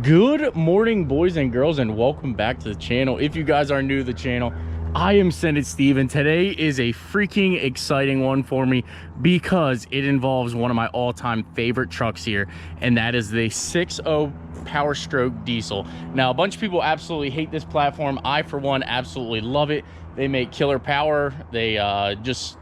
Good morning, boys and girls, and welcome back to the channel. If you guys are new to the channel, I am Sended Steve, and today is a freaking exciting one for me because it involves one of my all-time favorite trucks here, and that is the 6.0 Power Stroke diesel. Now, a bunch of people absolutely hate this platform. I, for one, absolutely love it. They make killer power. They just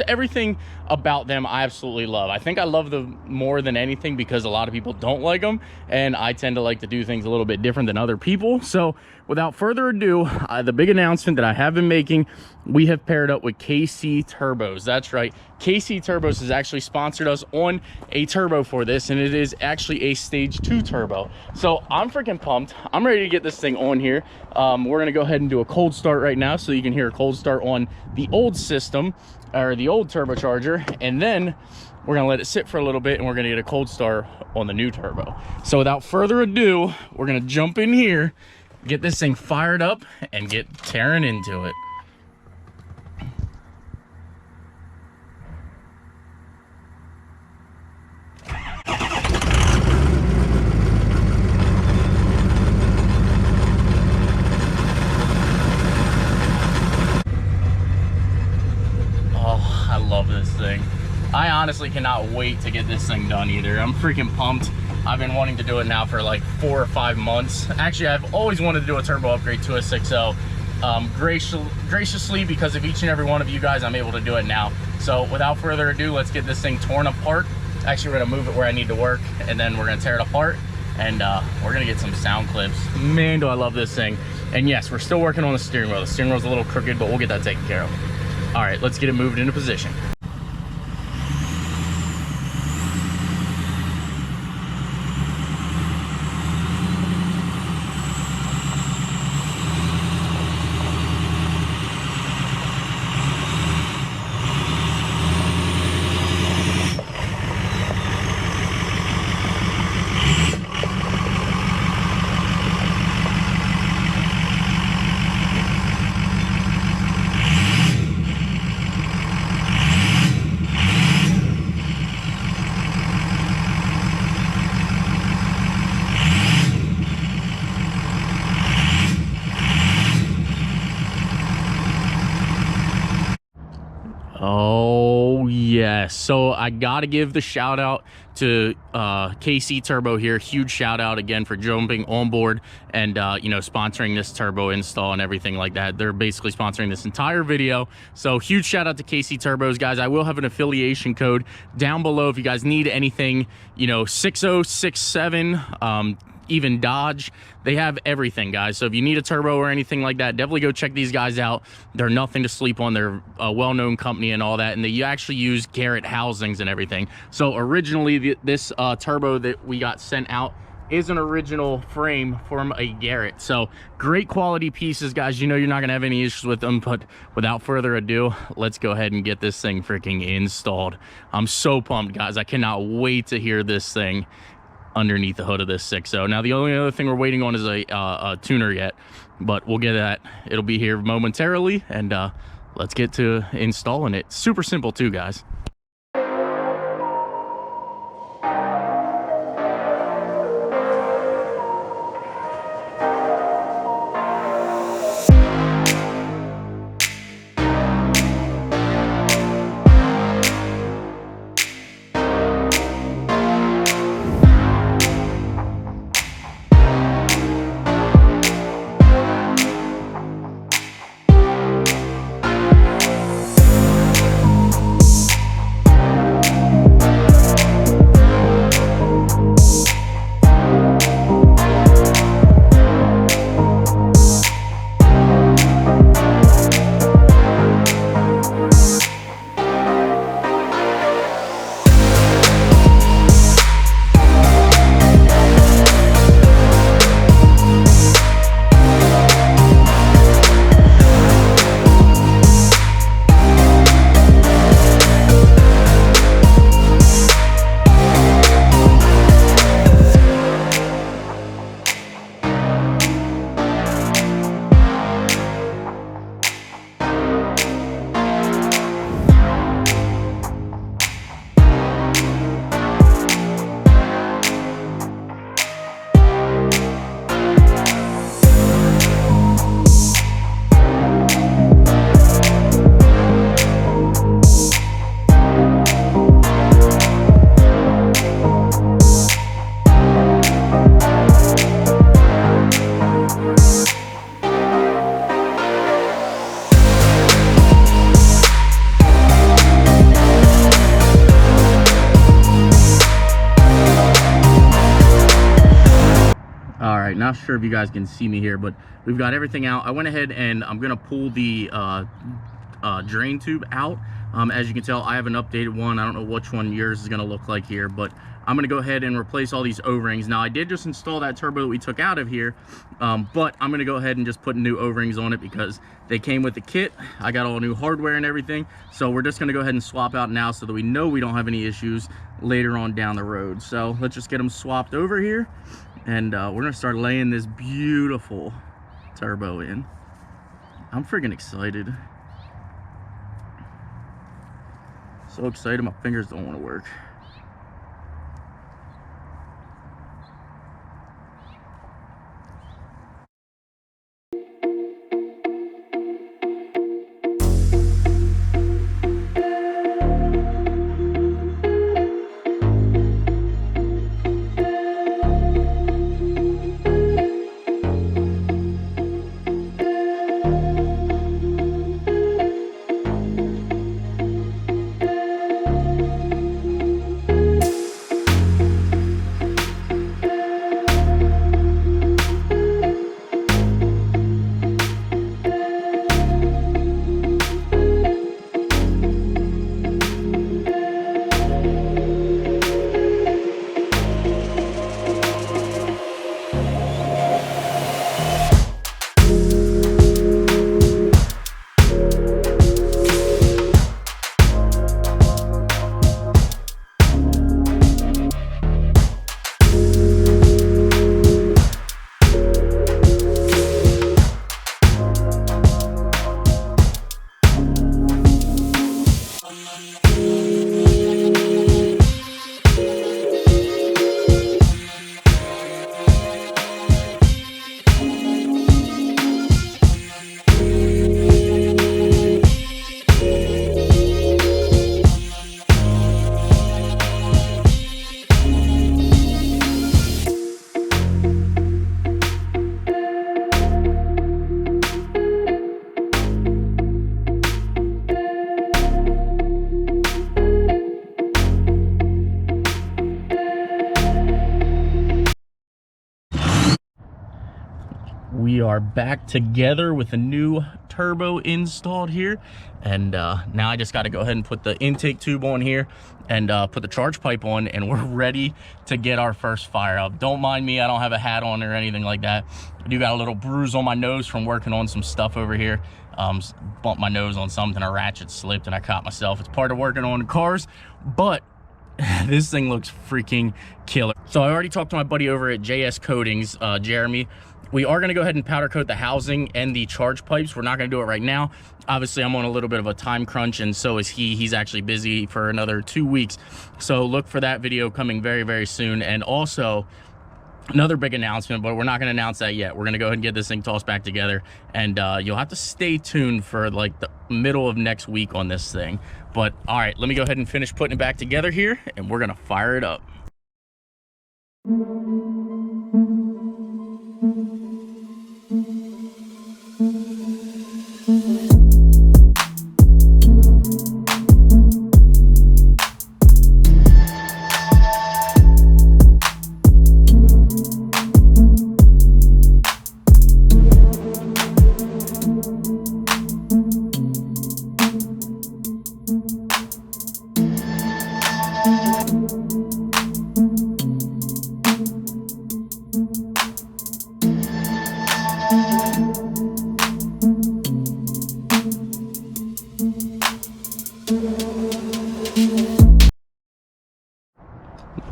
everything about them I absolutely love. I think I love them more than anything because a lot of people don't like them, and I tend to like to do things a little bit different than other people. So without further ado, the big announcement that I have been making, we have paired up with KCTurbos. That's right, KCTurbos has actually sponsored us on a turbo for this, and it is actually a stage 2 turbo. So I'm freaking pumped. I'm ready to get this thing on here. We're gonna go ahead and do a cold start right now so you can hear a cold start on the old system, or the old turbocharger, and then we're gonna let it sit for a little bit and we're gonna get a cold start on the new turbo. So without further ado, we're gonna jump in here, get this thing fired up, and get tearing into it. I love this thing. I honestly cannot wait to get this thing done either. I'm freaking pumped. I've been wanting to do it now for like 4 or 5 months. Actually, I've always wanted to do a turbo upgrade to a 6.0. Graciously, because of each and every one of you guys, I'm able to do it now. So without further ado, let's get this thing torn apart. Actually, we're gonna move it where I need to work, and then we're gonna tear it apart, and we're gonna get some sound clips. Man, do I love this thing. And yes, we're still working on the steering wheel. The steering wheel's a little crooked, but we'll get that taken care of. All right, let's get it moved into position. Oh yes, so I gotta give the shout out to KC Turbo here. Huge shout out again for jumping on board and you know, sponsoring this turbo install and everything like that. They're basically sponsoring this entire video, so huge shout out to KC Turbos, guys. I will have an affiliation code down below if you guys need anything, you know, 6.0, 6.7, even Dodge. They have everything, guys. So if you need a turbo or anything like that, definitely go check these guys out. They're nothing to sleep on. They're a well-known company and all that, and they actually use Garrett housings and everything. So originally this turbo that we got sent out is an original frame from a Garrett. So great quality pieces, guys. You know you're not gonna have any issues with them. But without further ado, let's go ahead and get this thing freaking installed. I'm so pumped, guys. I cannot wait to hear this thing underneath the hood of this 6.0. Now, the only other thing we're waiting on is a tuner yet, but we'll get that. It'll be here momentarily, and let's get to installing it. Super simple too, guys. not sure if you guys can see me here, but we've got everything out. I went ahead and I'm gonna pull the drain tube out. As you can tell, I have an updated one. I don't know which one yours is gonna look like here, but I'm gonna go ahead and replace all these O-rings. Now I did just install that turbo that we took out of here, but I'm gonna go ahead and just put new O-rings on it because they came with the kit. I got all new hardware and everything, so we're just gonna go ahead and swap out now so that we know we don't have any issues later on down the road. So let's just get them swapped over here, and we're gonna start laying this beautiful turbo in. I'm freaking excited. So excited, my fingers don't want to work. We are back together with a new turbo installed here, and now I just got to go ahead and put the intake tube on here and put the charge pipe on, and we're ready to get our first fire up. Don't mind me, I don't have a hat on or anything like that. I do got a little bruise on my nose from working on some stuff over here. Bumped my nose on something, a ratchet slipped and I caught myself. It's part of working on cars, but this thing looks freaking killer. So I already talked to my buddy over at JS Coatings, Jeremy. We are going to go ahead and powder coat the housing and the charge pipes. We're not going to do it right now. Obviously, I'm on a little bit of a time crunch, and so is he. He's actually busy for another 2 weeks. So look for that video coming very, very soon. And also, another big announcement, but we're not going to announce that yet. We're going to go ahead and get this thing tossed back together, and you'll have to stay tuned for like the middle of next week on this thing. But all right, let me go ahead and finish putting it back together here, and we're going to fire it up.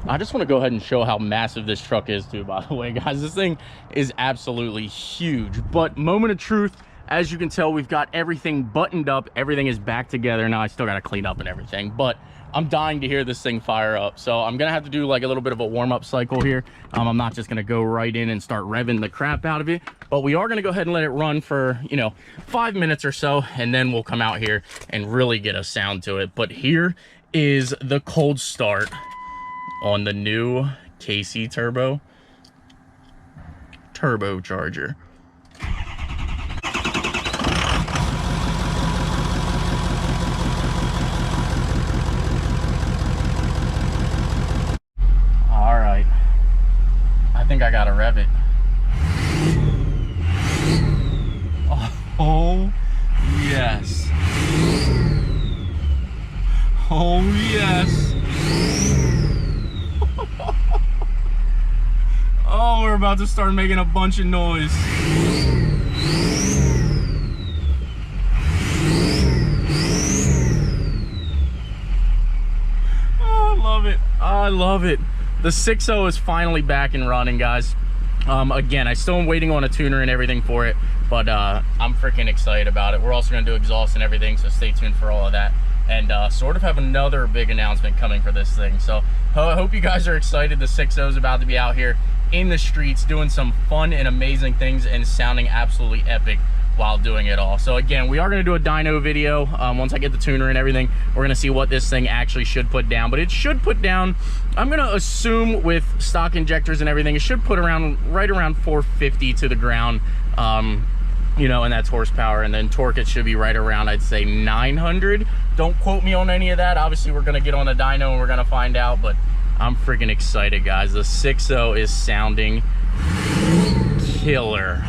I just want to go ahead and show how massive this truck is too, by the way, guys. This thing is absolutely huge. But moment of truth, as you can tell, we've got everything buttoned up. Everything is back together. Now I still got to clean up and everything, but I'm dying to hear this thing fire up. So I'm going to have to do like a little bit of a warm-up cycle here. I'm not just going to go right in and start revving the crap out of it, but we are going to go ahead and let it run for, 5 minutes or so, and then we'll come out here and really get a sound to it. But here is the cold start on the new KCTurbo turbocharger. All right, I think I gotta rev it. Oh yes. Oh, we're about to start making a bunch of noise. Oh, I love it. I love it. The 6.0 is finally back and running, guys. Again, I still am waiting on a tuner and everything for it, but I'm freaking excited about it. We're also going to do exhaust and everything, so stay tuned for all of that. And sort of have another big announcement coming for this thing. So I hope you guys are excited. The 6.0 is about to be out here in the streets doing some fun and amazing things and sounding absolutely epic while doing it all. So again, we are going to do a dyno video once I get the tuner and everything. We're going to see what this thing actually should put down, but it should put down, I'm going to assume with stock injectors and everything, it should put around right around 450 to the ground, you know, and that's horsepower. And then torque, it should be right around, I'd say 900. Don't quote me on any of that. Obviously we're going to get on the dyno and we're going to find out, but I'm freaking excited, guys. The 6.0 is sounding killer.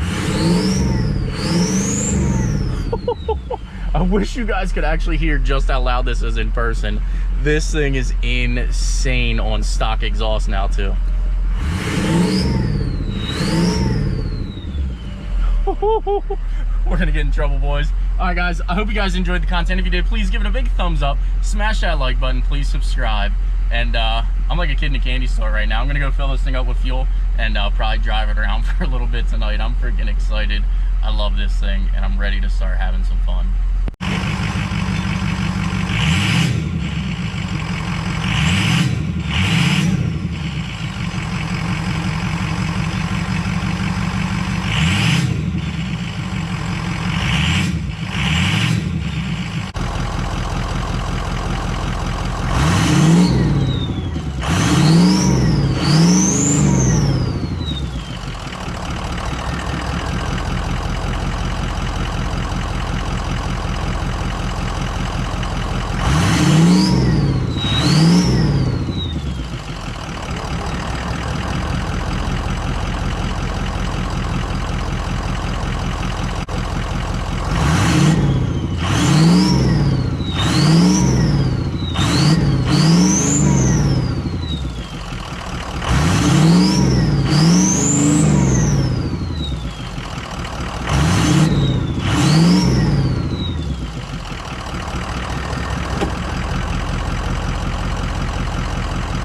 I wish you guys could actually hear just how loud this is in person. This thing is insane on stock exhaust now too. We're gonna get in trouble, boys. All right, guys, I hope you guys enjoyed the content. If you did, please give it a big thumbs up, smash that like button, please subscribe. And I'm like a kid in a candy store right now. I'm gonna go fill this thing up with fuel and probably drive it around for a little bit tonight. I'm freaking excited. I love this thing and I'm ready to start having some fun.